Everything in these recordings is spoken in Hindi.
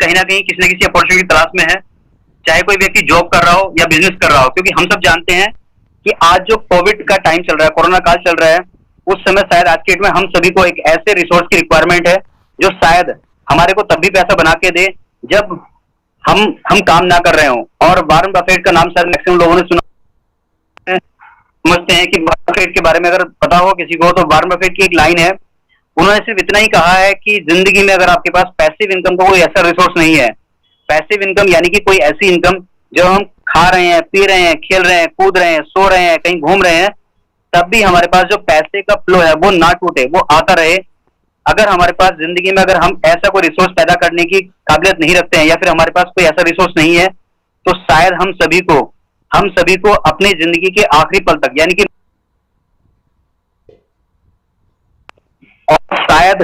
कहीं ना कहीं किसी न किसी अपॉर्चुनिटी की तलाश में है, चाहे कोई व्यक्ति जॉब कर रहा हो या बिजनेस कर रहा हो, क्योंकि हम सब जानते हैं कि आज जो कोविड का टाइम चल रहा है, कोरोना काल चल रहा है, उस समय शायद आज के डेट में हम सभी को एक ऐसे रिसोर्स की रिक्वायरमेंट है जो शायद हमारे को तब भी पैसा बना के दे जब हम काम ना कर रहे हो। और वारन बफेट का नाम शायद मैक्सिमम लोगों ने सुना, समझते हैं कि वारन बफेट के बारे में अगर पता हो किसी को, तो वारन बफेट की एक लाइन है, उन्होंने सिर्फ इतना ही कहा है कि जिंदगी में अगर आपके पास पैसिव इनकम का कोई ऐसा रिसोर्स नहीं है, पैसिव इनकम यानी कि कोई ऐसी इनकम जो हम खा रहे हैं, पी रहे हैं, खेल रहे हैं, कूद रहे हैं, सो रहे हैं, कहीं घूम रहे हैं, तब भी हमारे पास जो पैसे का फ्लो है वो ना टूटे, वो आता रहे। अगर हमारे पास जिंदगी में अगर हम ऐसा कोई रिसोर्स पैदा करने की काबिलियत नहीं रखते हैं या फिर हमारे पास कोई ऐसा रिसोर्स नहीं है, तो शायद हम सभी को अपनी जिंदगी के आखिरी पल तक, यानी कि और शायद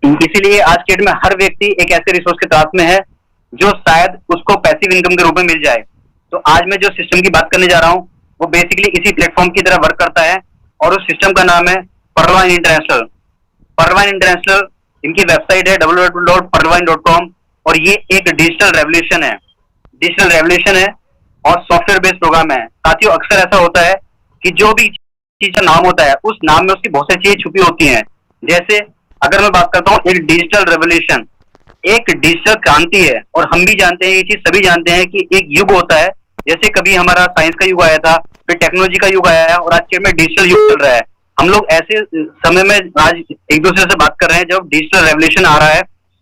इसीलिए आज के डेट में हर व्यक्ति एक ऐसे रिसोर्स के तलाश में है जो शायद उसको पैसिव इनकम के रूप में मिल जाए। तो आज मैं जो सिस्टम की बात करने जा रहा हूं वो बेसिकली इसी प्लेटफॉर्म की तरह वर्क करता है, और उस सिस्टम का नाम है परलवाइन इंटरनेशनल। परलवाइन इंटरनेशनल इनकी वेबसाइट है www.perlwine.com, और ये एक डिजिटल रेवोल्यूशन है और सॉफ्टवेयर बेस्ड प्रोग्राम है। साथियों, अक्सर ऐसा होता है कि जो भी चीज का नाम होता है उस नाम में उसकी बहुत सारी चीजें छुपी होती हैं। जैसे अगर मैं बात करता हूँ एक डिजिटल रेवोल्यूशन, एक डिजिटल क्रांति है, और हम भी जानते हैं, ये चीज सभी जानते हैं कि एक युग होता है, जैसे कभी हमारा साइंस का युग आया था, फिर टेक्नोलॉजी का युग आया है, और आज के में डिजिटल युग चल रहा है। हम लोग ऐसे समय में आज एक दूसरे से बात कर रहे हैं जब डिजिटल रेवोल्यूशन आ रहा है,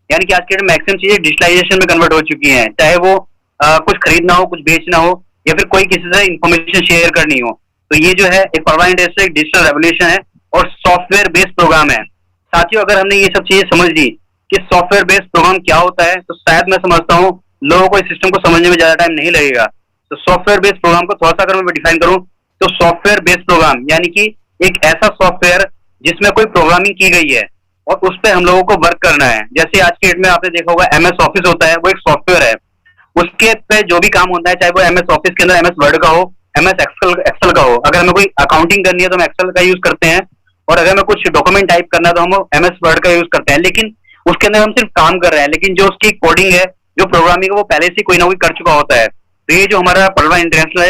यानी कि आज के मैक्सिमम चीजें डिजिटलाइजेशन में कन्वर्ट हो चुकी हैं, चाहे वो कुछ खरीदना हो, कुछ बेचना हो, या फिर कोई किसी से इंफॉर्मेशन शेयर करनी हो। तो ये जो है एक परलवाइन इंडस्ट्री एक डिजिटल रेवोल्यूशन है और सॉफ्टवेयर बेस्ड प्रोग्राम है। साथियों, अगर हमने ये सब चीजें समझ ली कि सॉफ्टवेयर बेस्ड प्रोग्राम क्या होता है, तो शायद मैं समझता हूँ लोगों को इस सिस्टम को समझने में ज्यादा टाइम नहीं लगेगा। तो सॉफ्टवेयर बेस्ड प्रोग्राम को थोड़ा सा अगर मैं डिफाइन करूँ, तो सॉफ्टवेयर बेस्ड प्रोग्राम यानी कि एक ऐसा सॉफ्टवेयर जिसमें कोई प्रोग्रामिंग की गई है और उस पर हम लोगों को वर्क करना है। जैसे आज के डेट में आपने देखा होगा MS ऑफिस होता है, वो एक सॉफ्टवेयर है, उसके पे जो भी काम होता है, चाहे वो MS ऑफिस के अंदर MS वर्ड का हो, MS एक्सेल का हो। अगर हमें कोई अकाउंटिंग करनी है तो हम एक्सेल का यूज करते हैं, और अगर हमें कुछ डॉक्यूमेंट टाइप करना है तो हम MS वर्ड का यूज करते हैं। लेकिन उसके अंदर हम सिर्फ काम कर रहे हैं, लेकिन जो उसकी कोडिंग है, जो प्रोग्रामिंग है, वो पहले से कोई ना कोई कर चुका होता है। तो ये जो हमारा परलवाइन इंटरनेशनल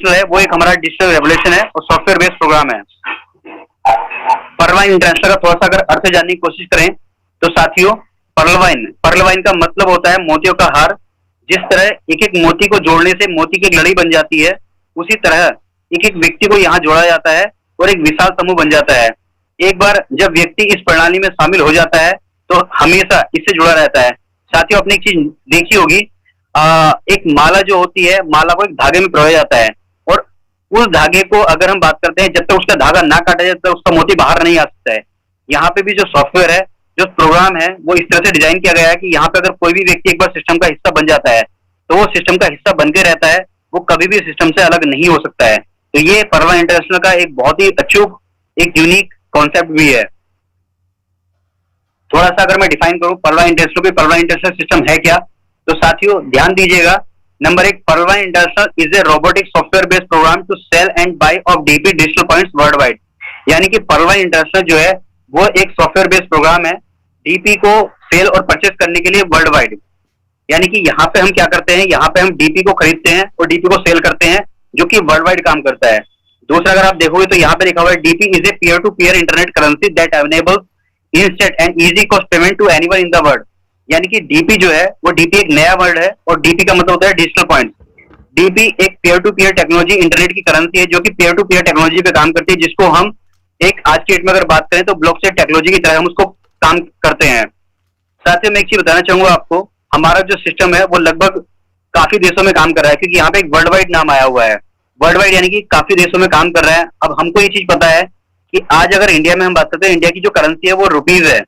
है वो एक हमारा डिजिटल रेवोल्यूशन है और सॉफ्टवेयर बेस्ड प्रोग्राम है। परलवाइन इंटरनेशनल का थोड़ा सा अगर अर्थ जानने की कोशिश करें तो साथियों, परलवाइन का मतलब होता है मोतियों का हार। जिस तरह एक एक मोती को जोड़ने से मोती की एक लड़ी बन जाती है, उसी तरह एक एक व्यक्ति को यहाँ जोड़ा जाता है और एक विशाल समूह बन जाता है। एक बार जब व्यक्ति इस प्रणाली में शामिल हो जाता है तो हमेशा इससे जुड़ा रहता है। साथियों, आपने एक चीज देखी होगी, एक माला जो होती है, माला को एक धागे में पिरोया जाता है, और उस धागे को अगर हम बात करते हैं, जब तक उसका धागा ना काटा जाए तब तक उसका मोती बाहर नहीं आ सकता है। यहाँ पे भी जो सॉफ्टवेयर है, जो प्रोग्राम है, वो इस तरह से डिजाइन किया गया है कि यहाँ पे अगर कोई भी व्यक्ति एक बार सिस्टम का हिस्सा बन जाता है तो वो सिस्टम का हिस्सा बन के रहता है, वो कभी भी सिस्टम से अलग नहीं हो सकता है। तो ये परलवाइन इंटरनेशनल का एक बहुत ही अचूक, एक यूनिक कॉन्सेप्ट भी है। थोड़ा सा अगर मैं डिफाइन करूं परलवाइन इंटरनेशनल सिस्टम है क्या, तो साथियों ध्यान दीजिएगा। Number 1, Pearlvine international is a robotic software based program to sell and buy of DP digital points world wide. यानी कि परलवाइन इंटरनेशनल जो है वो एक सॉफ्टवेयर बेस्ड प्रोग्राम है DP को सेल और परचेस करने के लिए वर्ल्ड वाइड। यानी कि यहाँ पे हम क्या करते हैं, यहाँ पे हम DP को खरीदते हैं और DP को सेल करते हैं, जो कि वर्ल्ड वाइड काम करता है। दूसरा अगर आप देखोगे तो यहाँ पे लिखा हुआ है DP is a peer to peer internet currency that enables instant and easy cost payment to anyone in the world. यानी कि DP जो है वो DP एक नया वर्ड है, और DP का मतलब होता है डिजिटल पॉइंट। DP एक peer to peer technology internet की करेंसी है, जो कि पीयर टू पीयर टेक्नोलॉजी पे काम करती है, जिसको हम एक आज की डेट में अगर बात करें तो ब्लॉकचेन टेक्नोलॉजी की तरह हम उसको काम करते हैं। साथियों, मैं एक चीज बताना चाहूंगा आपको, हमारा जो सिस्टम है वो लगभग काफी देशों में काम कर रहा है, क्योंकि यहाँ पे एक वर्ल्ड वाइड नाम आया हुआ है। वर्ल्ड वाइड यानी कि काफी देशों में काम कर रहा है। अब हमको ये चीज पता है कि आज अगर इंडिया में हम बात करते हैं, इंडिया की जो करेंसी है वो रुपीज है।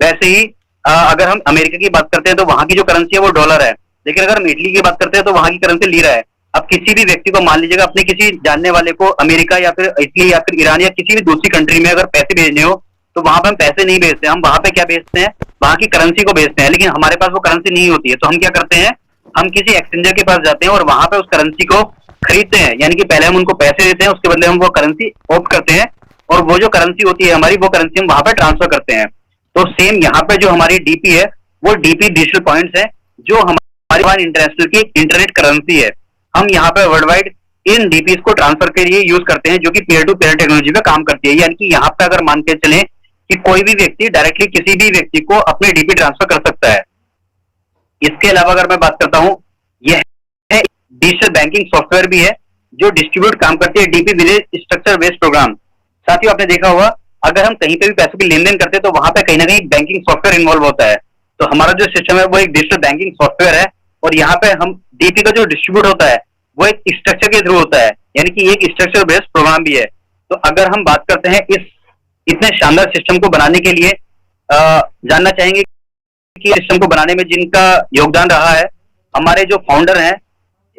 वैसे ही अगर हम अमेरिका की बात करते हैं तो वहां की जो करेंसी है वो डॉलर है। लेकिन अगर हम इटली की बात करते हैं तो वहां की करेंसी लीरा है। अब किसी भी व्यक्ति को मान लीजिएगा, अपने किसी जानने वाले को अमेरिका या फिर इटली या फिर ईरान या किसी भी दूसरी कंट्री में अगर पैसे भेजने हो, तो वहां पे हम पैसे नहीं भेजते, हम वहां पे क्या भेजते हैं, वहां की करेंसी को भेजते हैं। लेकिन हमारे पास वो करेंसी नहीं होती है, तो हम क्या करते हैं, हम किसी एक्सचेंजर के पास जाते हैं और वहां पे उस करेंसी को खरीदते हैं। यानी कि पहले हम उनको पैसे देते हैं, उसके बदले हम वो करेंसी ऑप्ट करते हैं, और वो जो करेंसी होती है हमारी, वो करेंसी हम वहां पे ट्रांसफर करते हैं। तो सेम यहाँ पे जो हमारी DP है वो डीपी डिजिटल पॉइंट्स है जो हमारे इंटरनेशनल की इंटरनेट करेंसी है। हम यहाँ पे वर्ल्ड वाइड इन डीपीज को ट्रांसफर के लिए यूज करते हैं, जो कि पीयर टू पीयर टेक्नोलॉजी पे काम करती है। यानी कि यहाँ पे अगर मान के चलें कि कोई भी व्यक्ति डायरेक्टली किसी भी व्यक्ति को अपने डीपी ट्रांसफर कर सकता है। इसके अलावा अगर मैं बात करता हूँ, यह डिजिटल बैंकिंग सॉफ्टवेयर भी है जो डिस्ट्रीब्यूट काम करती है DP with structure based program. साथियों, आपने देखा होगा अगर हम कहीं पे भी पैसों की लेन देन करते हैं तो वहां पे कहीं ना कहीं बैंकिंग सॉफ्टवेयर इन्वॉल्व होता है। तो हमारा जो सिस्टम है वो एक डिजिटल बैंकिंग सॉफ्टवेयर है, और यहाँ पे हम डीपी का जो डिस्ट्रीब्यूट होता है वो एक स्ट्रक्चर के थ्रू होता है, यानी कि एक स्ट्रक्चर बेस्ड प्रोग्राम भी है। तो अगर हम बात करते हैं इस इतने शानदार सिस्टम को बनाने के लिए, जानना चाहेंगे कि सिस्टम को बनाने में जिनका योगदान रहा है। हमारे जो फाउंडर हैं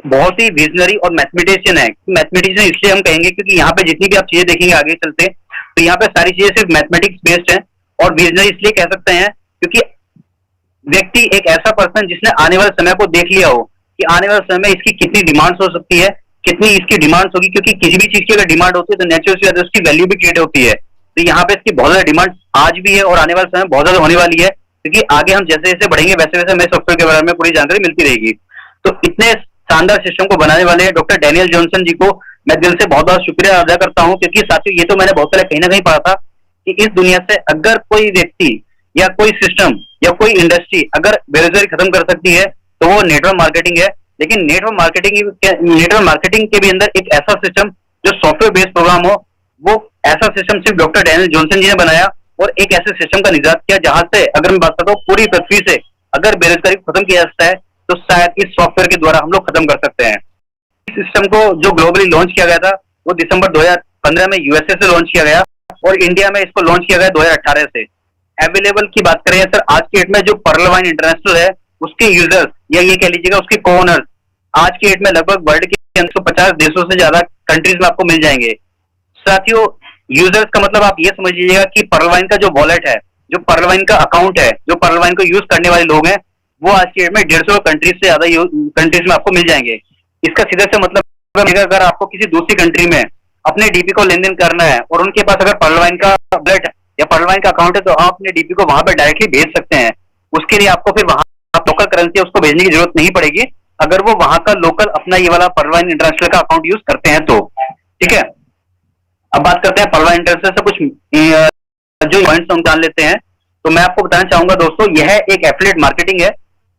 बहुत ही विजनरी और मैथमेटिशियन है। मैथमेटिशियन इसलिए हम कहेंगे क्योंकि यहाँ पे जितनी भी आप चीजें देखेंगे आगे चलते, तो यहाँ पे सारी चीजें सिर्फ मैथमेटिक्स बेस्ड है। और विजनरी इसलिए कह सकते हैं क्योंकि व्यक्ति एक ऐसा पर्सन जिसने आने वाले समय को देख लिया हो कि आने वाले समय में इसकी कितनी डिमांड्स हो सकती है, कितनी इसकी डिमांड्स होगी, क्योंकि किसी भी चीज की अगर डिमांड होती है तो नेचुरल उसकी वैल्यू भी क्रिएट होती है। तो यहाँ पे इसकी बहुत ज्यादा डिमांड आज भी है और आने वाले समय बहुत ज्यादा होने वाली है, क्योंकि आगे हम जैसे जैसे बढ़ेंगे वैसे वैसे हमें सॉफ्टवेयर के बारे में पूरी जानकारी मिलती रहेगी। तो इतने शानदार सिस्टम को बनाने वाले डॉक्टर डैनियल जॉनसन जी को मैं दिल से बहुत बहुत शुक्रिया अदा करता हूँ, क्योंकि साथियों ये तो मैंने बहुत सारे कहीं ना कहीं पढ़ा था कि इस दुनिया से अगर कोई व्यक्ति या कोई सिस्टम या कोई इंडस्ट्री अगर बेरोजगारी खत्म कर सकती है तो वो नेटवर्क मार्केटिंग है। लेकिन नेटवर्क मार्केटिंग के भी अंदर एक ऐसा सिस्टम जो सॉफ्टवेयर बेस्ड प्रोग्राम हो, वो ऐसा सिस्टम सिर्फ डॉक्टर डैनियल जॉनसन जी ने बनाया और एक ऐसे सिस्टम का निजात किया जहां से अगर मैं बात करता हूँ पूरी पृथ्वी से अगर बेरोजगारी खत्म किया जाता है तो शायद इस सॉफ्टवेयर के द्वारा हम लोग खत्म कर सकते हैं। इस सिस्टम को जो ग्लोबली लॉन्च किया गया था वो दिसंबर 2015 में यूएसए से लॉन्च किया गया और इंडिया में इसको लॉन्च किया गया 2018 से। अवेलेबल की बात करें सर, आज की डेट में जो पर्लवाइन इंटरनेशनल है उसके यूजर्स या ये कह लीजिएगा उसके कोनर्स आज की डेट में लगभग वर्ल्ड के 150 देशों से ज्यादा कंट्रीज में आपको मिल जाएंगे। साथियों, यूजर्स का मतलब आप ये समझ लीजिएगा कि पर्लवाइन का जो वॉलेट है, जो पर्लवाइन का अकाउंट है, जो पर्लवाइन को यूज करने वाले लोग हैं, वो आज की डेट में 150 कंट्रीज से ज्यादा कंट्रीज में आपको मिल जाएंगे। इसका सीधे से मतलब अगर आपको किसी दूसरी कंट्री में अपने डीपी को लेन देन करना है और उनके पास अगर पर्लवाइन का वॉलेट या पर्लवाइन का अकाउंट है तो आप अपने डीपी को वहां पर डायरेक्टली भेज सकते हैं। उसके लिए आपको फिर वहां लोकल करेंसी उसको भेजने की जरूरत नहीं पड़ेगी अगर वो वहां का लोकल अपना ये वाला पर्लवाइन इंटरनेशनल का अकाउंट यूज करते हैं तो। ठीक है, अब बात करते हैं पर्लवाइन इंटरनेशनल से कुछ जो पॉइंट्स हम जान लेते हैं। तो मैं आपको बताना चाहूंगा दोस्तों, यह एक एफिलिएट मार्केटिंग है।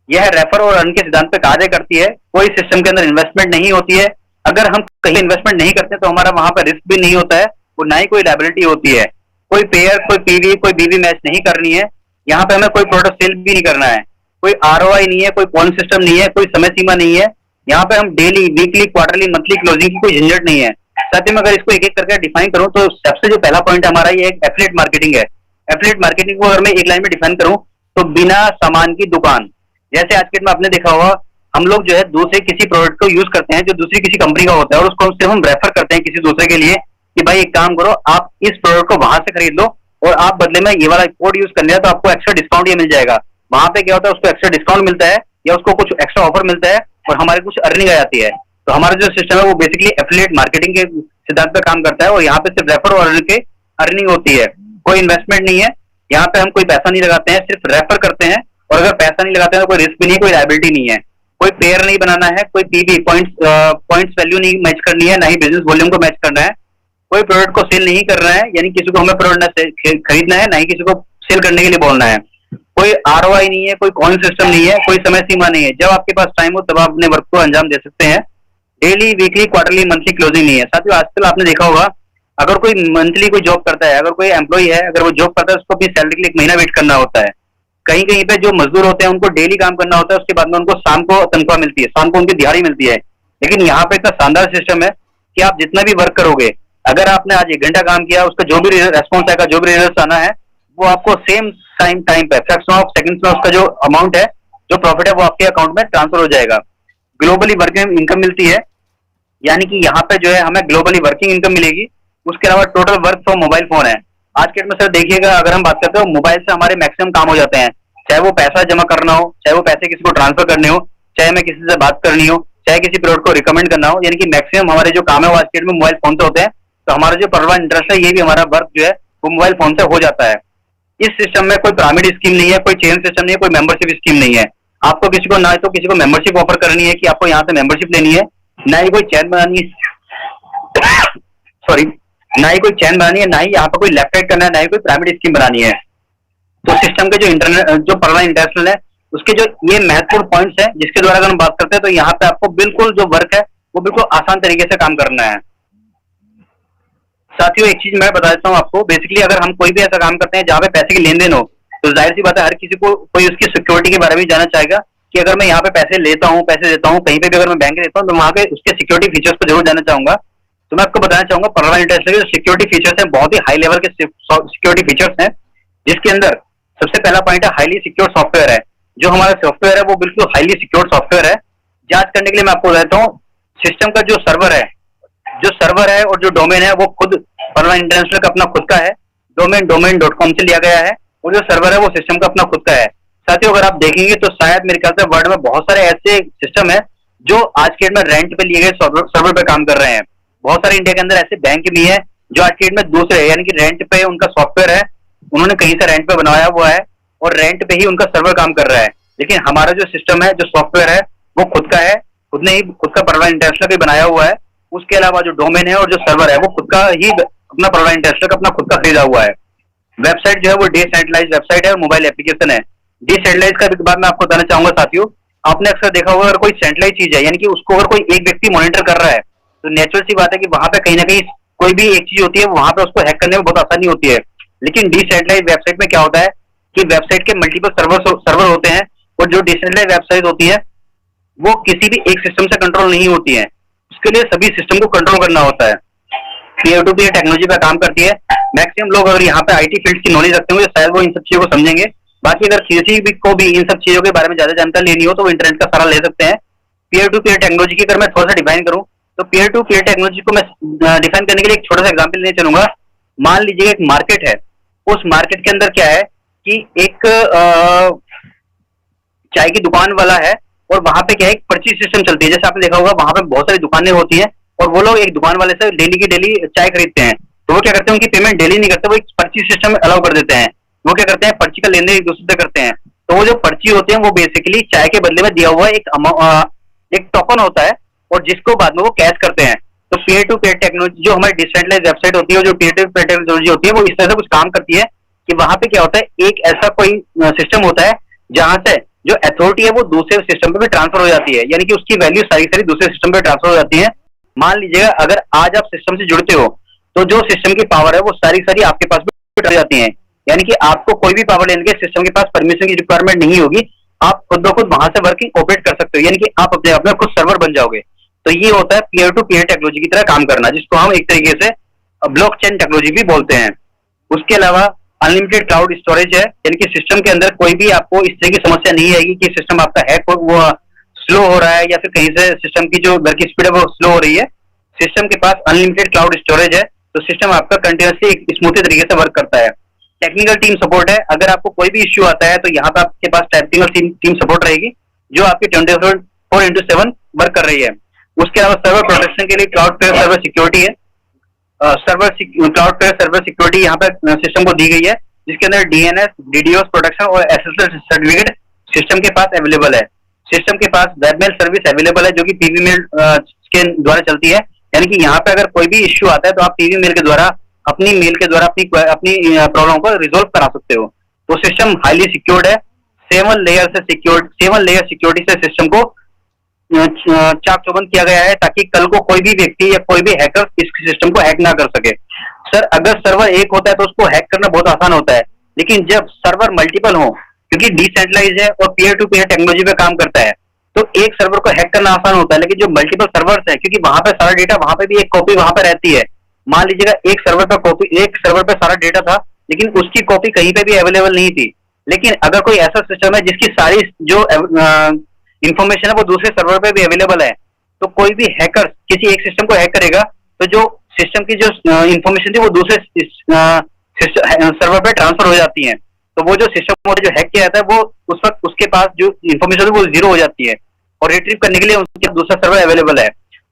यह रेफर और अर्न के सिद्धांत पे कार्य करती है। कोई सिस्टम के अंदर इन्वेस्टमेंट नहीं होती है। अगर हम कहीं इन्वेस्टमेंट नहीं करते तो हमारा वहां पर रिस्क भी नहीं होता है और ना ही कोई लायबिलिटी होती है। कोई पेयर, कोई पीवी, कोई बीवी मैच नहीं करनी है। यहाँ पे हमें कोई प्रोडक्ट सेल भी नहीं करना है। कोई आरओआई नहीं है, कोई पॉइंट सिस्टम नहीं है, कोई समय सीमा नहीं है। यहाँ पे हम daily, weekly, quarterly, monthly closing की कोई झंझट नहीं है। साथ ही में अगर इसको एक एक करके डिफाइन करूं तो सबसे जो पहला पॉइंट हमारा ये एक एफिलिएट मार्केटिंग है। एफिलिएट मार्केटिंग को अगर मैं एक लाइन में डिफाइन करूं तो बिना सामान की दुकान। जैसे आज के डेट में आपने देखा होगा हम लोग जो है दूसरे किसी प्रोडक्ट को यूज करते हैं जो दूसरी किसी कंपनी का होता है और उसको सिर्फ हम रेफर करते हैं किसी दूसरे के लिए कि भाई एक काम करो, आप इस प्रोडक्ट को वहां से खरीद लो और आप बदले में ये वाला कोड यूज करने तो आपको एक्स्ट्रा डिस्काउंट ये मिल जाएगा। वहां पे क्या होता है, उसको एक्स्ट्रा डिस्काउंट मिलता है या उसको कुछ एक्स्ट्रा ऑफर मिलता है और हमारे कुछ अर्निंग आ जाती है। तो हमारा जो सिस्टम है वो बेसिकली एफिलिएट मार्केटिंग के सिद्धांत पर काम करता है और यहाँ पे सिर्फ रेफर और अर्निंग होती है। कोई इन्वेस्टमेंट नहीं है, यहाँ पे हम कोई पैसा नहीं लगाते हैं, सिर्फ रेफर करते हैं। और अगर पैसा नहीं लगाते हैं तो कोई रिस्क भी नहीं है, कोई लायबिलिटी नहीं है, कोई पेयर नहीं बनाना है, कोई पीवी पॉइंट्स वैल्यू नहीं मैच करनी है, ना ही बिजनेस वॉल्यूम को मैच करना है। कोई प्रोडक्ट को सेल नहीं करना है, यानी किसी को हमें प्रोडक्ट खरीदना है, ना ही किसी को सेल करने के लिए बोलना है। कोई आरओआई नहीं है, कोई कॉइन सिस्टम नहीं है, कोई समय सीमा नहीं है। जब आपके पास टाइम हो तब आप अपने वर्क को अंजाम दे सकते हैं। Daily, weekly, quarterly, monthly closing नहीं है। साथियों, आजकल आपने देखा होगा अगर कोई मंथली कोई जॉब करता है, अगर कोई एम्प्लॉय है, अगर वो जॉब करता है उसको अपनी सैलरी के लिए एक महीना वेट करना होता है। कहीं कहीं पे जो मजदूर होते हैं उनको डेली काम करना होता है, उसके बाद में उनको शाम को तनख्वाह मिलती है, शाम को उनकी दिहाड़ी मिलती है। लेकिन यहाँ पे इतना शानदार सिस्टम है कि आप जितना भी वर्क करोगे, अगर आपने आज 1 घंटा काम किया, उसका जो भी रेस्पॉन्स आएगा, जो भी रिजल्ट आना है, वो आपको सेम टाइम पे फ्रैक्शन ऑफ सेकंड्स में उसका जो अमाउंट है, जो प्रॉफिट है, वो आपके अकाउंट में ट्रांसफर हो जाएगा। ग्लोबली वर्किंग इनकम मिलती है, यानी कि यहाँ पे जो है हमें ग्लोबली वर्किंग इनकम मिलेगी। उसके अलावा total work from mobile phone है। आज के डेट में सर देखिएगा, अगर हम बात करते हो मोबाइल से हमारे मैक्सिमम काम हो जाते हैं, चाहे वो पैसा जमा करना हो, चाहे वो पैसे किसी को ट्रांसफर करने हो, चाहे हमें किसी से बात करनी हो, चाहे किसी प्रोडक्ट को रिकमेंड करना हो, यानी कि मैक्सिमम हमारे जो काम है वो आज के डेट में मोबाइल फोन से होते हैं। तो हमारा जो पर्लवाइन इंटरेस्ट है, ये भी हमारा वर्क जो है वो मोबाइल फोन से हो जाता है। इस सिस्टम में कोई पिरामिड स्कीम नहीं है, कोई चेन सिस्टम नहीं है, कोई मेंबरशिप स्कीम नहीं है। आपको किसी को ना तो किसी को मेंबरशिप ऑफर करनी है कि आपको यहाँ से मेंबरशिप लेनी है, ना ही कोई चैन बनानी है सॉरी, ना ही कोई चैन बनानी है, ना ही यहाँ पर कोई लेफ्ट राइट करना है, ना ही कोई पिरामिड स्कीम बनानी है। तो सिस्टम के जो परवाना इंटरनेशनल है उसके जो ये महत्वपूर्ण पॉइंट्स हैं जिसके द्वारा अगर हम बात करते हैं, तो यहाँ पे आपको बिल्कुल जो वर्क है वो बिल्कुल आसान तरीके से काम करना है। साथियों एक चीज मैं बता देता हूँ आपको, बेसिकली अगर हम कोई भी ऐसा काम करते हैं जहाँ पे पैसे की लेन देन हो, तो जाहिर सी बात है हर किसी को कोई उसकी सिक्योरिटी के बारे में जानना चाहेगा कि अगर मैं यहाँ पे पैसे लेता हूँ, पैसे देता हूँ, कहीं पे भी अगर मैं बैंक देता हूँ, तो वहाँ पे उसके सिक्योरिटी फीचर्स को जरूर जानना चाहूंगा। तो मैं आपको बताना चाहूंगा परवाना इंटरनेशनल के जो सिक्योरिटी फीचर्स हैं बहुत ही हाई लेवल के सिक्योरिटी फीचर्स हैं, जिसके अंदर सबसे पहला पॉइंट है हाईली सिक्योर सॉफ्टवेयर है। जो हमारा सॉफ्टवेयर है वो बिल्कुल हाईली सिक्योर सॉफ्टवेयर है। जांच करने के लिए मैं आपको बताता हूँ, सिस्टम का जो सर्वर है और जो डोमेन है वो खुद परवाना इंटरनेशनल का अपना खुद का है। domain.com से लिया गया है और जो सर्वर है वो सिस्टम का अपना खुद का है। साथियों अगर आप देखेंगे तो शायद मेरे ख्याल से वर्ल्ड में बहुत सारे ऐसे सिस्टम है जो आज के डेट में रेंट पे लिए गए सर्वर पे काम कर रहे हैं। बहुत सारे इंडिया के अंदर ऐसे बैंक भी है जो आज के डेट में दूसरे यानी कि रेंट पे उनका सॉफ्टवेयर है, उन्होंने कहीं से रेंट पे बनाया हुआ है और रेंट पे ही उनका सर्वर काम कर रहा है। लेकिन हमारा जो सिस्टम है, जो सॉफ्टवेयर है वो खुद का है, खुद ने ही खुद का परवाना इंटरनेशनल भी बनाया हुआ है। उसके अलावा जो डोमेन है और जो सर्वर है वो खुद का ही अपना परवाना इंटरनेशनल का अपना खुद का खरीदा हुआ है। वेबसाइट जो है वो डिसेंट्रलाइज्ड वेबसाइट है और मोबाइल एप्लीकेशन है। डिसेंट्रलाइज का बाद मैं आपको बताना चाहूंगा साथियों, आपने अक्सर देखा होगा अगर कोई सेंट्रलाइज चीज है यानी कि उसको अगर कोई एक व्यक्ति मॉनिटर कर रहा है, तो नेचुरल सी बात है कि वहां पे कहीं ना कहीं कोई भी एक चीज होती है वहां पे उसको हैक करने में बहुत आसानी होती है। लेकिन डिसेंट्रलाइज वेबसाइट में क्या होता है कि वेबसाइट के मल्टीपल सर्वर होते हैं और जो डिसेंट्रलाइज वेबसाइट होती है वो किसी भी एक सिस्टम से कंट्रोल नहीं होती है, उसके लिए सभी सिस्टम को कंट्रोल करना होता है। पीयर टू पीयर टेक्नोलॉजी पे काम करती है। मैक्सिमम लोग अगर यहाँ पे आईटी फील्ड की नॉलेज रखते होंगे शायद वो इन सब चीजों को समझेंगे। बाकी अगर किसी भी को भी इन सब चीजों के बारे में ज्यादा जानकारी लेनी हो तो वो इंटरनेट का सहारा ले सकते हैं। पीयर टू पीयर टेक्नोलॉजी की अगर मैं थोड़ा सा डिफाइन करूं तो पीयर टू पीयर टेक्नोलॉजी को मैं डिफाइन करने के लिए एक छोटा सा एग्जाम्पल लेने चलूंगा। मान लीजिए एक मार्केट है, उस मार्केट के अंदर क्या है कि एक चाय की दुकान वाला है और वहां पे क्या है एक पर्ची सिस्टम चलती है। जैसे आपने देखा होगा वहां पे बहुत सारी दुकानें होती हैं और वो लोग एक दुकान वाले से डेली की डेली चाय खरीदते हैं। तो वो क्या करते हैं, उनकी पेमेंट डेली नहीं करते, वो एक पर्ची सिस्टम अलाउ कर देते हैं। वो क्या करते हैं, पर्ची का लेन देन एक दूसरे से करते हैं। तो वो जो पर्ची होते हैं वो बेसिकली चाय के बदले में दिया हुआ एक टोकन होता है और जिसको बाद में वो कैश करते हैं। तो पीयर टू पीयर टेक्नोलॉजी जो हमारी डिसेंट्रलाइज वेबसाइट होती है, जो पीयर टू पीयर टेक्नोलॉजी होती है, वो इस तरह से कुछ काम करती है कि वहां पे क्या होता है, एक ऐसा कोई सिस्टम होता है जहां से जो अथॉरिटी है वो दूसरे सिस्टम पे भी ट्रांसफर हो जाती है, यानी कि उसकी वैल्यू सारी सारी दूसरे सिस्टम पे ट्रांसफर हो जाती है। मान लीजिएगा अगर आज आप सिस्टम से जुड़ते हो तो जो सिस्टम की पावर है वो सारी सारी आपके पास भी रह जाती है, यानी कि आपको कोई भी पावर लेने के सिस्टम के पास परमिशन की रिक्वायरमेंट नहीं होगी। आप खुद ब खुद वहां से वर्किंग ऑपरेट कर सकते हो, यानी कि आप अपने आप में खुद सर्वर बन जाओगे। तो ये होता है पीयर टू पीयर टेक्नोलॉजी की तरह काम करना, जिसको हम एक तरीके से ब्लॉकचेन टेक्नोलॉजी भी बोलते हैं। उसके अलावा अनलिमिटेड क्लाउड स्टोरेज है, यानी कि सिस्टम के अंदर कोई भी आपको इस तरह की समस्या नहीं आएगी कि सिस्टम आपका हैक वो स्लो हो रहा है या फिर कहीं से सिस्टम की जो वर्क स्पीड है वो स्लो हो रही है। सिस्टम के पास अनलिमिटेड क्लाउड स्टोरेज है, तो सिस्टम आपका कंटिन्यूसली एक स्मूथी तरीके से वर्क करता है। टेक्निकल टीम सपोर्ट है, अगर आपको कोई भी इश्यू आता है तो यहाँ पे आपके पास टेक्निकल टीम सपोर्ट रहेगी जो आपकी 24/7 वर्क कर रही है। उसके अलावा सर्वर प्रोटेक्शन के लिए क्लाउड पे सर्वर सिक्योरिटी है। क्लाउड पे सर्वर सिक्योरिटी यहाँ पे सिस्टम को दी गई है, जिसके अंदर डीएनएस, डीडीओस प्रोटेक्शन और एसएसएल सर्टिफिकेट सिस्टम के पास अवेलेबल है। सिस्टम के पास वेबमेल सर्विस अवेलेबल है जो कि पीवी मेल के द्वारा चलती है, यानी कि यहाँ पे अगर कोई भी इश्यू आता है तो आप पीवी मेल के द्वारा अपनी मेल के द्वारा अपनी प्रॉब्लम को रिजोल्व करा सकते हो। तो सिस्टम हाईली सिक्योर्ड है। 7 लेयर सिक्योरिटी से सिस्टम को चाक चौबंद किया गया है ताकि कल को कोई भी व्यक्ति या कोई भी हैकर इस सिस्टम को हैक ना कर सके। सर अगर सर्वर एक होता है तो उसको हैक करना बहुत आसान होता है, लेकिन जब सर्वर मल्टीपल हो, क्योंकि डिसेंट्रलाइज है और पीयर टू पीयर टेक्नोलॉजी पे काम करता है, तो एक सर्वर को हैक करना आसान होता है। लेकिन जो मल्टीपल सर्वर्स है, क्योंकि वहां पे सारा डेटा वहां पे भी एक कॉपी वहां पे रहती है। मान लीजिएगा एक सर्वर पे सारा डेटा था लेकिन उसकी कॉपी कहीं पे भी अवेलेबल नहीं थी। लेकिन अगर कोई ऐसा सिस्टम है जिसकी सारी जो इंफॉर्मेशन है वो दूसरे सर्वर पे भी अवेलेबल है, तो कोई भी हैकर किसी एक सिस्टम को हैक करेगा तो जो सिस्टम की जो इंफॉर्मेशन थी वो दूसरे सर्वर पे ट्रांसफर हो जाती है। तो वो जो सिस्टम जो हैक किया जाता है वो उस वक्त उसके पास जो इंफॉर्मेशन है वो जीरो हो जाती है और रिट्रीव करने के लिए उसके दूसरा सर्वर अवेलेबल है।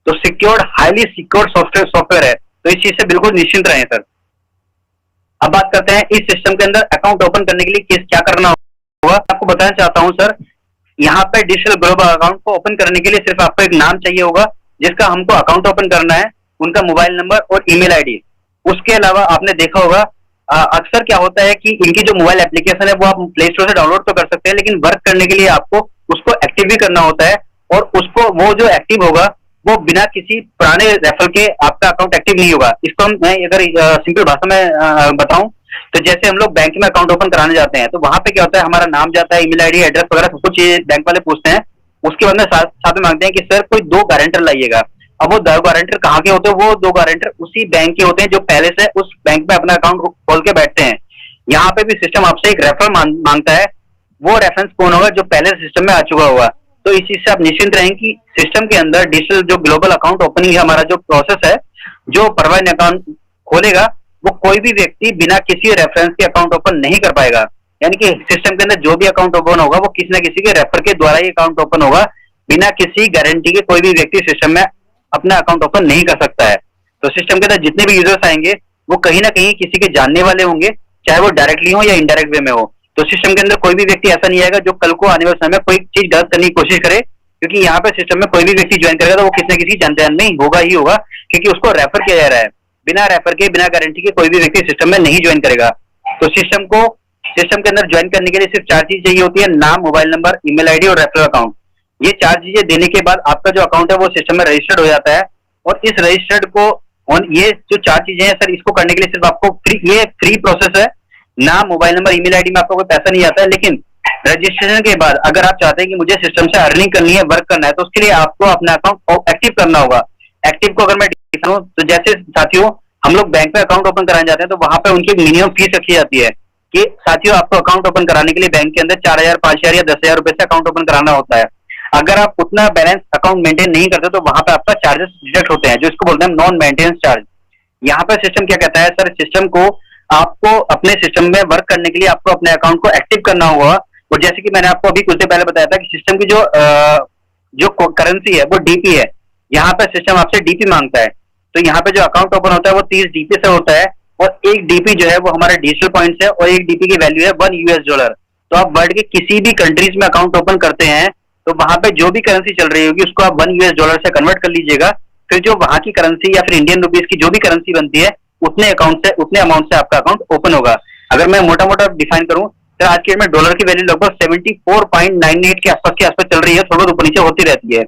तो सिक्योर्ड हाईली सिक्योर्ड सॉफ्टवेयर है, तो इस चीज से बिल्कुल निश्चिंत रहें सर। अब बात करते हैं इस सिस्टम के अंदर अकाउंट ओपन करने के लिए किस क्या करना होगा। आपको बताना चाहता हूं सर, यहाँ पे डिजिटल ग्लोबल अकाउंट को ओपन करने के लिए सिर्फ आपको एक नाम चाहिए होगा जिसका हमको अकाउंट ओपन करना है, उनका मोबाइल नंबर और ईमेल आईडी। उसके अलावा आपने देखा होगा अक्सर क्या होता है कि इनकी जो मोबाइल एप्लीकेशन है वो आप प्ले स्टोर से डाउनलोड तो कर सकते हैं, लेकिन वर्क करने के लिए आपको उसको एक्टिव भी करना होता है, और उसको वो जो एक्टिव होगा वो बिना किसी पुराने रेफर के आपका अकाउंट एक्टिव नहीं होगा। इसको हम मैं अगर सिंपल भाषा में बताऊं तो जैसे हम लोग बैंक में अकाउंट ओपन कराने जाते हैं तो वहां पे क्या होता है, हमारा नाम जाता है, ईमेल आईडी, एड्रेस वगैरह सब कुछ बैंक वाले पूछते हैं। उसके बाद में साथ में मांगते हैं कि सर कोई 2 गारंटर लाइएगा। अब वो 2 गारंटर कहाँ के होते हैं? वो 2 गारंटर उसी बैंक के होते हैं जो पहले से उस बैंक में अपना अकाउंट खोल के बैठते हैं। यहाँ पे भी सिस्टम आपसे एक रेफर मांगता है, वो रेफरेंस कौन होगा? जो पहले सिस्टम में आ चुका होगा। तो इस चीज से आप निश्चिंत रहें कि सिस्टम के अंदर डिजिटल जो ग्लोबल अकाउंट ओपनिंग है, हमारा जो प्रोसेस है, जो परवान अकाउंट खोलेगा वो कोई भी व्यक्ति बिना किसी रेफरेंस के अकाउंट ओपन नहीं कर पाएगा। यानी कि सिस्टम के अंदर जो भी अकाउंट ओपन होगा वो किसी ना किसी के रेफर के द्वारा ही अकाउंट ओपन होगा। बिना किसी गारंटी के कोई भी व्यक्ति सिस्टम में अपना अकाउंट ओपन नहीं कर सकता है। तो सिस्टम के अंदर जितने भी यूजर्स आएंगे वो कहीं ना कहीं किसी के जानने वाले होंगे, चाहे वो डायरेक्टली हो या इनडायरेक्ट वे में हो। तो सिस्टम के अंदर कोई भी व्यक्ति ऐसा नहीं आएगा जो कल को आने वाले समय में कोई चीज गलत करने की कोशिश करे, क्योंकि यहाँ पे सिस्टम में कोई भी व्यक्ति ज्वाइन करेगा तो वो किसी न किसी जानकार में होगा ही होगा, क्योंकि उसको रेफर किया जा रहा है। बिना रेफर के, बिना गारंटी के कोई भी व्यक्ति सिस्टम में नहीं ज्वाइन करेगा। तो सिस्टम के अंदर ज्वाइन करने के लिए सिर्फ 4 चीज चाहिए होती है, नाम, मोबाइल नंबर, ईमेल आईडी और रेफरल अकाउंट। ये 4 चीजें देने के बाद आपका जो अकाउंट है वो सिस्टम में रजिस्टर्ड हो जाता है। और इस रजिस्टर्ड को ये जो 4 चीजें हैं सर, इसको करने के लिए सिर्फ आपको ये फ्री प्रोसेस है। नाम, मोबाइल नंबर, ईमेल आईडी में आपको कोई पैसा नहीं आता है, लेकिन रजिस्ट्रेशन के बाद अगर आप चाहते हैं कि मुझे सिस्टम से अर्निंग करनी है, वर्क करना है, तो उसके लिए आपको अपना अकाउंट एक्टिव करना होगा। एक्टिव को अगर मैं दिखाऊं तो जैसे साथियों हम लोग बैंक में अकाउंट ओपन कराने जाते हैं तो वहां पे उनकी मिनिमम फीस रखी जाती है कि साथियों आपको अकाउंट ओपन कराने के लिए बैंक के अंदर 4,000, 5,000 या 10,000 रुपए से अकाउंट ओपन कराना होता है। अगर आप उतना बैलेंस अकाउंट मेंटेन नहीं करते तो वहां पे आपका चार्जेस डिडक्ट होते हैं, जो इसको बोलते हैं नॉन मेंटेनेंस चार्ज। यहाँ पे सिस्टम क्या कहता है सर, सिस्टम को आपको अपने सिस्टम में वर्क करने के लिए आपको अपने अकाउंट को एक्टिव करना होगा। और जैसे कि मैंने आपको अभी कुछ देर पहले बताया था कि सिस्टम की जो करेंसी है वो डीपी है। यहाँ पे सिस्टम आपसे डीपी मांगता है। तो यहाँ पे जो अकाउंट ओपन होता है वो 30 डीपी से होता है, और एक डीपी जो है वो हमारा डिजिटल पॉइंट है, और एक डीपी की वैल्यू है $1। तो आप वर्ल्ड के किसी भी कंट्रीज में अकाउंट ओपन करते हैं तो वहां पे जो भी करेंसी चल रही होगी उसको आप $1 से कन्वर्ट कर लीजिएगा। फिर जो वहां की करेंसी या फिर इंडियन रुपीज की जो भी करेंसी बनती है उतने अमाउंट से आपका अकाउंट ओपन होगा। अगर मैं मोटा मोटा डिफाइन करूं तो आज के डेट में डॉलर की वैल्यू लगभग 74.98 के आसपास चल रही है, थोड़ा ऊपर नीचे होती रहती है।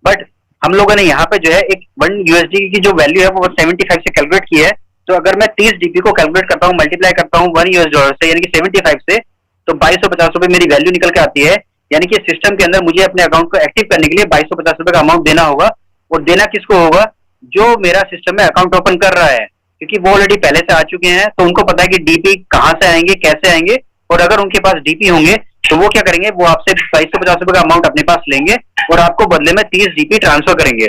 बट हम लोगों ने यहाँ पे जो है एक $1 की जो वैल्यू है वो 75 से कैलकुलेट की है। तो अगर मैं 30 डीपी को कैलकुलेट करता हूँ, मल्टीप्लाई करता हूँ $1 से, यानी कि 75 से, तो 2250 रुपए मेरी वैल्यू निकल के आती है। यानी कि सिस्टम के अंदर मुझे अपने अकाउंट को एक्टिव करने के लिए 2250 रुपए का अमाउंट देना होगा। और देना किसको होगा? जो मेरा सिस्टम में अकाउंट ओपन कर रहा है, क्योंकि वो ऑलरेडी पहले से आ चुके हैं तो उनको पता है कि डीपी कहाँ से आएंगे, कैसे आएंगे। और अगर उनके पास डीपी होंगे तो वो क्या करेंगे, वो आपसे 2250 रुपए का अमाउंट अपने पास लेंगे और आपको बदले में 30 डीपी ट्रांसफर करेंगे।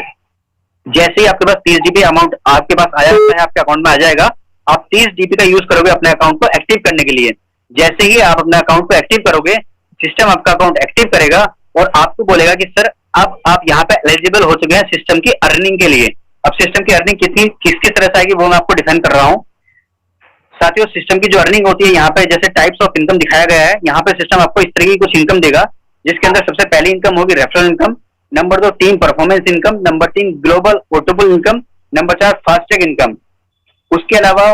जैसे ही आपके पास 30 डीपी अमाउंट आपके पास आया है, आपके अकाउंट में आ जाएगा, आप 30 डीपी का यूज करोगे अपने अकाउंट को एक्टिव करने के लिए। जैसे ही आप अपने अकाउंट को एक्टिव करोगे, सिस्टम आपका अकाउंट एक्टिव करेगा और आपको बोलेगा कि सर अब आप यहाँ पे एलिजिबल हो चुके हैं सिस्टम की अर्निंग के लिए। अब सिस्टम की अर्निंग किस तरह से आएगी वो मैं आपको डिफाइन कर रहा हूँ। साथियों, सिस्टम की जो अर्निंग होती है यहाँ पे जैसे टाइप्स ऑफ इनकम दिखाया गया है, यहाँ पे सिस्टम आपको इस तरह की कुछ इनकम देगा, जिसके अंदर सबसे पहली इनकम होगी referral income, number 2 team performance income, number 3 global portable income, number 4 FASTag income. उसके अलावा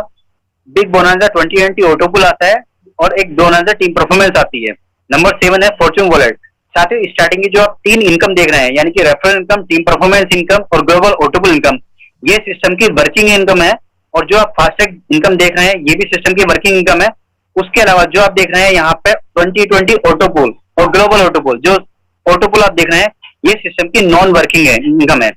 बिग बोनांजा 2020 ऑटोपुल आता है और एक बोनांजा टीम परफॉर्मेंस आती है। नंबर 7 है फॉर्च्यून वॉलेट। साथियों, स्टार्टिंग की जो आप 3 इनकम देख रहे हैं, यानी कि referral income, team performance income और ग्लोबल ऑटोपुल इनकम, ये सिस्टम की वर्किंग इनकम है। और जो आप फास्टैग इनकम देख रहे हैं ये भी सिस्टम की वर्किंग इनकम है। उसके अलावा जो आप देख रहे हैं यहाँ पे 2020 ऑटोपुल और ग्लोबल ऑटोपुल, जो ऑटोपुल आप देख रहे हैं ये सिस्टम की नॉन वर्किंग है इनकम है।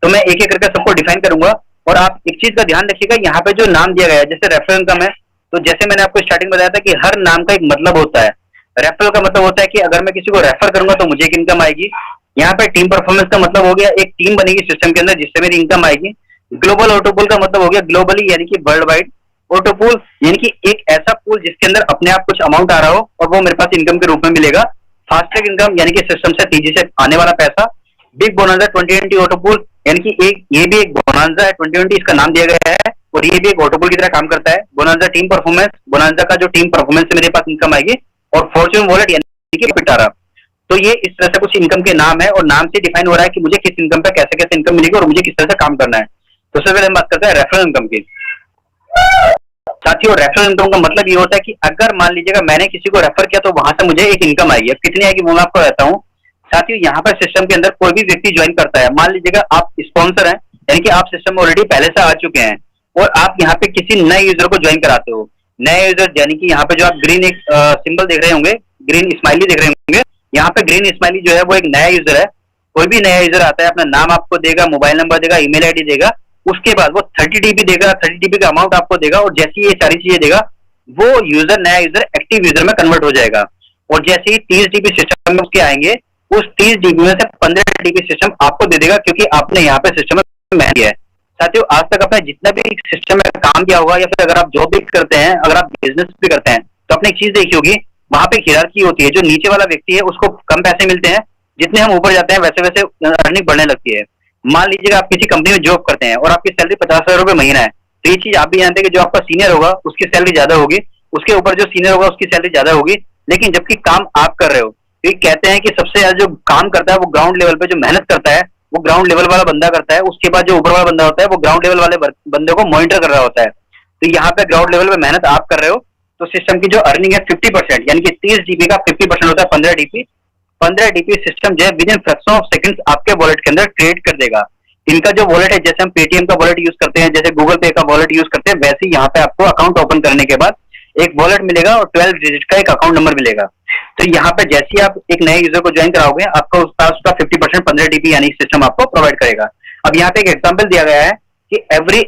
तो मैं एक एक करके सबको डिफाइन करूंगा और आप एक चीज का ध्यान रखिएगा, यहाँ पे जो नाम दिया गया है जैसे रेफरल इनकम है, तो जैसे मैंने आपको स्टार्टिंग में बताया था कि हर नाम का एक मतलब होता है। रेफरल का मतलब होता है कि अगर मैं किसी को रेफर करूंगा तो मुझे एक इनकम आएगी। यहाँ पे टीम परफॉर्मेंस का मतलब हो गया एक टीम बनेगी सिस्टम के अंदर जिससे मेरी इनकम आएगी। ग्लोबल ऑटोपुल का मतलब हो गया ग्लोबली यानी कि वर्ल्ड वाइड। ऑटोपुल यानी कि एक ऐसा पुल जिसके अंदर अपने आप कुछ अमाउंट आ रहा हो और वो मेरे पास इनकम के रूप में मिलेगा। फास्टैग इनकम यानी कि सिस्टम से तेजी से आने वाला पैसा। बिग बोनांजा 2020 ऑटोपुल यानी कि ये भी एक बोनांजा है 2020 इसका नाम दिया गया है। और ये भी एक ऑटोपोल की तरह काम करता है। बोनांजा टीम परफॉर्मेंस, बोनांजा का जो टीम परफॉर्मेंस से मेरे पास इनकम आएगी, और फॉर्च्यून वॉलेट यानी कि पिटारा। तो ये इस तरह से कुछ इनकम के नाम है, और नाम से डिफाइन हो रहा है कि मुझे किस इनकम पे कैसे कैसे इनकम मिलेगी और मुझे किस तरह से काम करना है। तो सबसे पहले हम बात करते हैं रेफरल इनकम की। साथियों, रेफरल इनकम का मतलब ये होता है कि अगर मान लीजिएगा मैंने किसी को रेफर किया तो वहां से मुझे एक इनकम आएगी। अब कितनी आएगी वो मैं आपको कहता हूँ। साथियों, यहाँ पर सिस्टम के अंदर कोई भी व्यक्ति ज्वाइन करता है, मान लीजिएगा आप स्पॉन्सर हैं, यानी कि आप सिस्टम में ऑलरेडी पहले से आ चुके हैं, और आप यहाँ पे किसी नए यूजर को ज्वाइन कराते हो। नए यूजर यानी कि यहाँ पे जो आप ग्रीन एक सिंबल देख रहे होंगे, ग्रीन स्माइली देख रहे होंगे, यहाँ पे ग्रीन स्माइली जो है वो एक नया यूजर है। कोई भी नया यूजर आता है, अपना नाम आपको देगा, मोबाइल नंबर देगा, ईमेल आईडी देगा, उसके बाद वो 30 डीबी देगा, 30 डीबी का अमाउंट आपको देगा, और जैसे ये सारी चीजें देगा वो यूजर, नया यूजर एक्टिव यूजर में कन्वर्ट हो जाएगा। और जैसे ही 30 डीबी सिस्टम में उसके आएंगे, उस 30 डीबी में से 15 डीबी सिस्टम आपको दे देगा, क्योंकि आपने यहाँ पे सिस्टम में मैनेज किया है। साथियों, आज तक आपने जितना भी सिस्टम में काम किया होगा, या फिर अगर आप जॉब भी करते हैं, अगर आप बिजनेस भी करते हैं, तो आपने एक चीज देखी होगी, वहां पे हियरार्की होती है। जो नीचे वाला व्यक्ति है उसको कम पैसे मिलते हैं, जितने हम ऊपर जाते हैं वैसे वैसे अर्निंग बढ़ने लगती है। मान लीजिएगा आप किसी कंपनी में जॉब करते हैं और आपकी सैलरी 50,000 रुपए महीना है, तो ये चीज आप भी जानते हैं कि जो आपका सीनियर होगा उसकी सैलरी ज्यादा होगी, उसके ऊपर जो सीनियर होगा उसकी सैलरी ज्यादा होगी। लेकिन जबकि काम आप कर रहे हो, तो कहते हैं कि सबसे ज्यादा जो काम करता है वो ग्राउंड लेवल पे जो मेहनत करता है वो ग्राउंड लेवल वाला बंदा करता है। उसके बाद जो ऊपर वाला बंदा होता है वो ग्राउंड लेवल वाले बंदे को मॉनिटर कर रहा होता है। तो यहाँ पे ग्राउंड लेवल पे मेहनत आप कर रहे हो, तो सिस्टम की जो अर्निंग है 50%, यानी कि 30 डीबी का 50% होता है 15 डीबी। 15 डीबी सिस्टम जो है with in fraction of seconds आपके वॉलेट के अंदर क्रिएट कर देगा। इनका जो वॉलेट है, जैसे हम पेटीएम का वॉलेट यूज करते हैं, जैसे गूगल पे का वॉलेट यूज करते हैं, वैसे ही यहाँ पे आपको अकाउंट ओपन करने के बाद एक वॉलेट मिलेगा और 12 डिजिट का एक अकाउंट नंबर मिलेगा। तो यहाँ पे जैसे ही आप एक नए यूजर को ज्वाइन कराओगे, आपको उसका 50% 15 डीबी यानी सिस्टम आपको प्रोवाइड करेगा। अब यहाँ पे एक एग्जांपल दिया गया है कि एवरी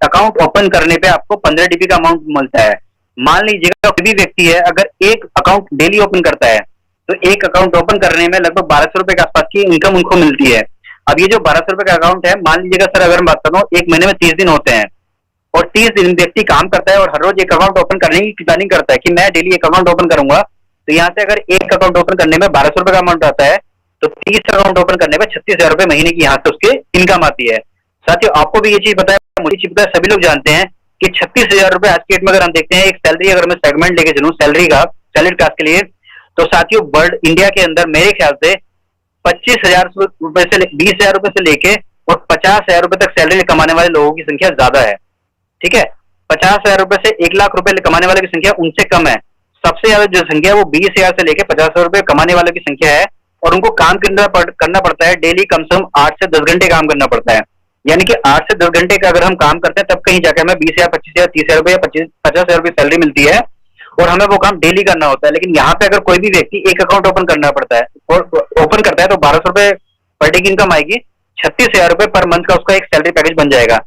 अकाउंट ओपन करने पे आपको 15 डीबी का अमाउंट मिलता है। मान लीजिएगा कोई भी व्यक्ति है, अगर एक अकाउंट डेली ओपन करता है, तो एक अकाउंट ओपन करने में लगभग 1200 रुपए के आसपास की इनकम उनको मिलती है। अब ये जो 1200 रुपए का अकाउंट है, मान लीजिएगा सर अगर मैं बात करूँ, एक महीने में 30 दिन होते हैं, और 30 दिन व्यक्ति काम करता है और हर रोज एक अकाउंट ओपन करने की प्लानिंग करता है कि मैं डेली एक अकाउंट ओपन करूंगा। तो यहाँ से अगर एक अकाउंट ओपन करने में 1200 रुपए का अमाउंट आता है, तो 30 अकाउंट ओपन करने में 36,000 रुपए महीने की यहाँ से उसके इनकम आती है। साथियों, आपको भी ये चीज पता है, मुझे चीज पता है, सभी लोग जानते हैं कि 36,000 रुपए आज के डेट में अगर हम देखते हैं एक सैलरी, अगर मैं सेगमेंट लेके चलूँ सैलरी का, सैलरी क्लास के लिए, तो साथियों वर्ल्ड इंडिया के अंदर मेरे ख्याल से 25,000 रुपए से 20,000 रुपए से लेके और 50,000 रुपए तक सैलरी कमाने वाले लोगों की संख्या ज्यादा है। ठीक है, 50,000 रुपए से 1 लाख रुपए कमाने वाले की संख्या उनसे कम है। सबसे ज्यादा जो संख्या है वो 20,000 से लेकर 50,000 रुपए कमाने वालों की संख्या है, और उनको काम करना पड़ता है डेली कम से कम 8 से 10 घंटे काम करना पड़ता है। यानी कि 8 से 10 घंटे का अगर हम काम करते हैं, तब कहीं जाकर हमें 20,000, 25,000, 30,000 रुपए या 50,000 रुपए सैलरी मिलती है, और हमें वो काम डेली करना होता है। लेकिन यहाँ पे अगर कोई भी व्यक्ति एक अकाउंट ओपन करना पड़ता है और ओपन करता है, तो 1200 रुपए पर डे की इनकम आएगी, 36,000 रुपए पर मंथ का उसका एक सैलरी पैकेज बन जाएगा।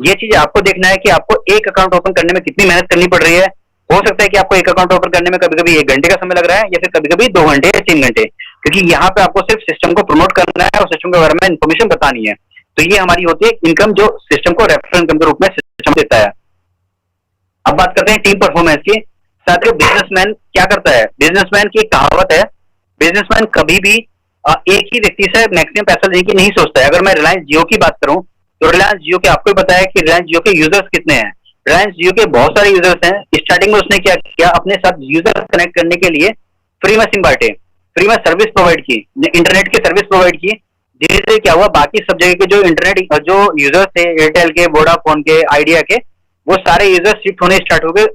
ये चीज आपको देखना है कि आपको एक अकाउंट ओपन करने में कितनी मेहनत करनी पड़ रही है। हो सकता है कि आपको एक अकाउंट ओपन करने में कभी कभी 1 घंटे का समय लग रहा है, या फिर कभी कभी 2 घंटे या 3 घंटे, क्योंकि यहाँ पे आपको सिर्फ सिस्टम को प्रमोट करना है और सिस्टम के बारे में इन्फॉर्मेशन बतानी है। तो ये हमारी होती है इनकम, जो सिस्टम को रेफरल इनकम के रूप में सिस्टम देता है। अब बात करते हैं टीम परफॉर्मेंस की। साथियों, बिजनेसमैन क्या करता है? बिजनेसमैन की एक कहावत है, बिजनेसमैन कभी भी एक ही व्यक्ति से मैक्सिमम पैसा लेने की नहीं सोचता है। अगर मैं रिलायंस जियो की बात करूं, तो रिलायंस जियो के आपको पता है कि रिलायंस जियो के यूजर्स कितने हैं। रिलायंस जियो के बहुत सारे यूजर्स हैं। स्टार्टिंग में उसने क्या किया, अपने साथ यूजर कनेक्ट करने के लिए फ्री में सिम बांटे, फ्री में सर्विस प्रोवाइड की, इंटरनेट की सर्विस प्रोवाइड की। धीरे धीरे क्या हुआ, बाकी सब जगह के जो इंटरनेट जो यूजर्स थे, एयरटेल के, वोडाफोन के, आइडिया के, वो सारे यूजर्स शिफ्ट होने स्टार्ट हो गए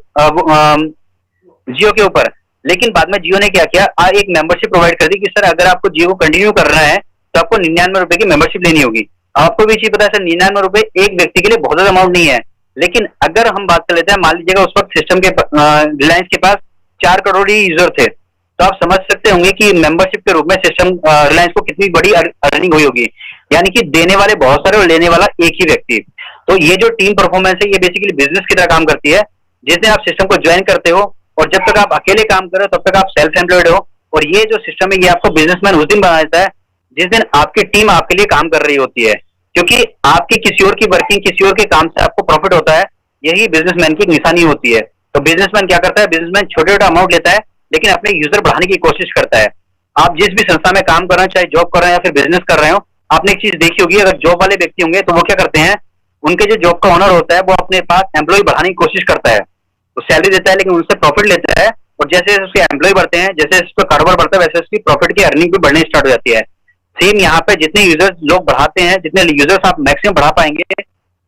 जियो के ऊपर। लेकिन बाद में जियो ने क्या किया, एक मेंबरशिप प्रोवाइड कर दी कि सर अगर आपको जियो को कंटिन्यू करना है तो आपको 99 रुपए की मेंबरशिप लेनी होगी। आपको भी चीज पता है सर, 99 रुपए एक व्यक्ति के लिए बहुत ज्यादा अमाउंट नहीं है। लेकिन अगर हम बात कर लेते हैं, मान लीजिएगा उस वक्त सिस्टम के रिलायंस के पास 4 करोड़ ही यूजर थे, तो आप समझ सकते होंगे कि मेंबरशिप के रूप में सिस्टम रिलायंस को कितनी बड़ी अर्निंग हुई होगी। यानी कि देने वाले बहुत सारे और लेने वाला एक ही व्यक्ति। तो ये जो टीम परफॉर्मेंस है, ये बेसिकली बिजनेस की तरह काम करती है। जिस दिन आप सिस्टम को ज्वाइन करते हो और जब तक आप अकेले काम कर रहे हो, तब तक आप सेल्फ एम्प्लॉयड हो। और ये जो सिस्टम है, ये आपको बिजनेसमैन उस दिन बना देता है जिस दिन आपकी टीम आपके लिए काम कर रही होती है, क्योंकि आपकी किसी और की वर्किंग, किसी और के काम से आपको प्रॉफिट होता है। यही बिजनेसमैन की निशानी होती है। तो बिजनेसमैन क्या करता है, बिजनेसमैन छोटे छोटे अमाउंट लेता है, लेकिन अपने यूजर बढ़ाने की कोशिश करता है। आप जिस भी संस्था में काम कर रहे हैं, चाहे जॉब कर रहे हैं या फिर बिजनेस कर रहे हो, आपने एक चीज देखी होगी, अगर जॉब वाले व्यक्ति होंगे तो वो क्या करते हैं, उनके जो जॉब का ओनर होता है वो अपने पास एम्प्लॉय बढ़ाने की कोशिश करता है, तो सैलरी देता है लेकिन उनसे प्रॉफिट लेता है, और जैसे जैसे उसके एम्प्लॉय बढ़ते हैं, जैसे उसका कारोबार बढ़ता है, वैसे उसकी प्रॉफिट की अर्निंग भी बढ़नी स्टार्ट हो जाती है। सेम यहाँ पे जितने यूजर्स लोग बढ़ाते हैं, जितने यूजर्स आप मैक्सिमम बढ़ा पाएंगे,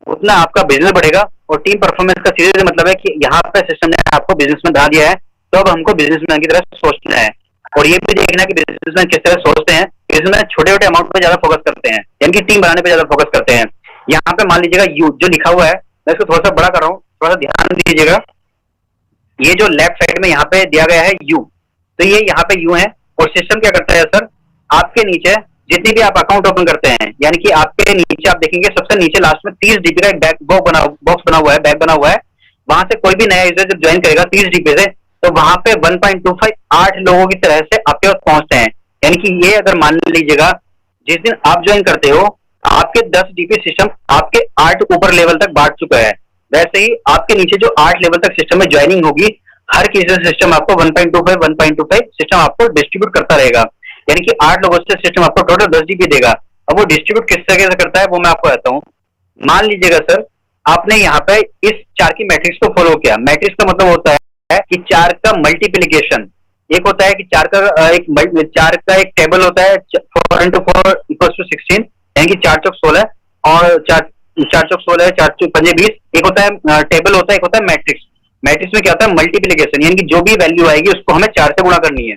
उतना आपका बिजनेस बढ़ेगा। और टीम परफॉर्मेंस का सीधे से मतलब है कि यहाँ पे सिस्टम ने आपको बिजनेसमैन बना दिया है, तो अब हमको बिजनेसमैन की तरह सोचना है, और ये भी देखना है कि बिजनेसमैन किस तरह सोचते हैं। बिजनेसमैन छोटे छोटे अमाउंट पे ज्यादा फोकस करते हैं, यानी कि टीम बनाने पे ज्यादा फोकस करते हैं। यहाँ पे मान लीजिएगा यू जो लिखा हुआ है, मैं इसको थोड़ा सा बड़ा कर रहा हूँ, थोड़ा सा ध्यान दीजिएगा। ये जो लेफ्ट साइड में यहाँ पे दिया गया है यू, तो ये यहाँ पे यू है, और सिस्टम क्या करता है सर, आपके नीचे जितनी भी आप अकाउंट ओपन करते हैं, यानी कि आपके नीचे आप देखेंगे सबसे नीचे लास्ट में 30 जीबी का एक बैक बॉक्स बना हुआ है, बैग बना हुआ है। वहां से कोई भी नया यूजर जब ज्वाइन करेगा 30 जीबी से, तो वहां पे 1.25 8 लोगों की तरह से आपके पास पहुंचते हैं। यानी कि ये अगर मान लीजिएगा जिस दिन आप ज्वाइन करते हो, आपके 10 जीबी सिस्टम आपके 8 ऊपर लेवल तक बांट चुका है। वैसे ही आपके नीचे जो 8 लेवल तक सिस्टम में ज्वाइनिंग होगी, हर किसी सिस्टम आपको 1.25 सिस्टम आपको डिस्ट्रीब्यूट करता रहेगा, यानी कि 8 लोगों से सिस्टम आपको टोटल 10 जीबी देगा। अब वो डिस्ट्रीब्यूट किस तरह से करता है वो मैं आपको बताता हूँ। मान लीजिएगा सर, आपने यहाँ पे इस 4 की मैट्रिक्स को फॉलो किया। मैट्रिक्स का मतलब होता है कि 4 का मल्टीप्लीकेशन। एक होता है कि 4 का एक टेबल होता है, 4 into 4 equals to 16, यानी कि 4 चौक 16, और 4 चौक 16, 4 चौक 20। एक होता है टेबल होता है, एक होता है मैट्रिक्स। मैट्रिक्स में क्या होता है, मल्टीप्लीकेशन, यानी कि जो भी वैल्यू आएगी उसको हमें 4 से गुणा करनी है।